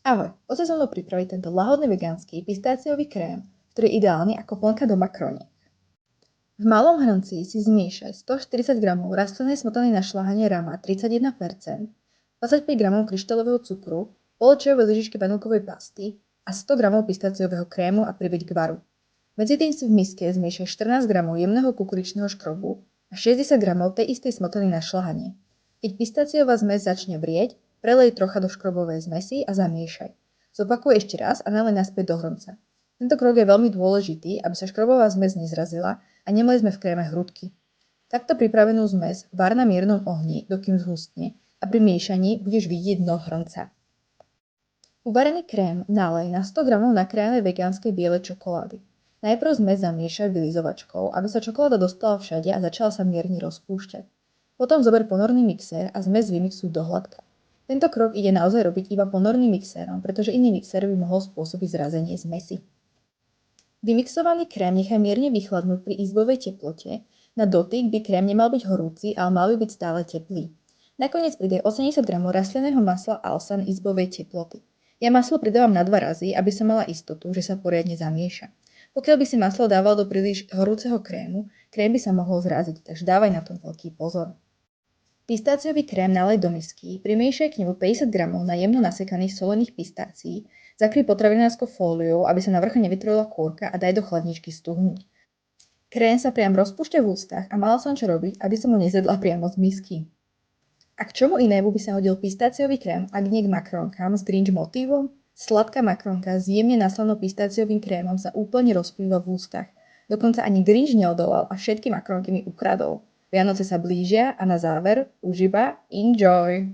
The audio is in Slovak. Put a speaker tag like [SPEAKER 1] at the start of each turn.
[SPEAKER 1] Ahoj, poď sa so mnou pripraviť tento lahodný vegánsky pistáciový krém, ktorý je ideálny ako plnka do makroniek. V malom hrnci si zmiešaj 140 g rastlinnej smotany na šľahanie rama 31%, 25 g kryštálového cukru, pol čajovej lyžičky vanilkovej pasty a 100 g pistáciového krému a priveď k varu. Medzi tým si v miske zmiešaj 14 g jemného kukuričného škrobu a 60 g tej istej smotany na šľahanie. Keď pistáciová zmes začne vrieť, prelej trocha do škrobovej zmesi a zamiešaj. Zopakuj ešte raz a nalej naspäť do hrnca. Tento krok je veľmi dôležitý, aby sa škrobová zmes nezrazila a nemali sme v kréme hrudky. Takto pripravenú zmes var na miernom ohni, dokým zhustne a pri miešaní budeš vidieť dno hrnca. Uvarený krém nalej na 100 g nakrájanej vegánskej bielej čokolády. Najprv zmes zamiešaj vylizovačkou, aby sa čokoláda dostala všade a začala sa mierne rozpúšťať. Potom zober ponorný mixér a zmes vymixuj do hladka. Tento krok ide naozaj robiť iba ponorným mixérom, pretože iný mixér by mohol spôsobiť zrazenie zmesi. Vymixovaný krém nechaj mierne vychladnúť pri izbovej teplote. Na dotyk by krém nemal byť horúci, ale mal by byť stále teplý. Nakoniec pridaj 80 g rastlinného masla Alsan izbovej teploty. Ja maslo pridávam na 2 razy, aby som mala istotu, že sa poriadne zamieša. Pokiaľ by si maslo dával do príliš horúceho krému, krém by sa mohol zraziť, takže dávaj na tom veľký pozor. Pistáciový krém nalej do misky, primiešaj k nemu 50 g na jemno nasekaných solených pistácií, zakryj potravinárskou fóliou, aby sa na vrchu nevytvorila kôrka a daj do chladničky stuhnúť. Krém sa priam rozpúšťa v ústach a mala som čo robiť, aby som ho nezjedla priamo z misky. A k čomu inému by sa hodil pistáciový krém, ak nie k makronkám s Grinch motívom? Sladká makronka s jemne naslanou pistáciovým krémom sa úplne rozplýva v ústach. Dokonca ani Grinch neodolal a všetky makronky mi ukradol. Vianoce sa blížia a na záver už iba enjoy!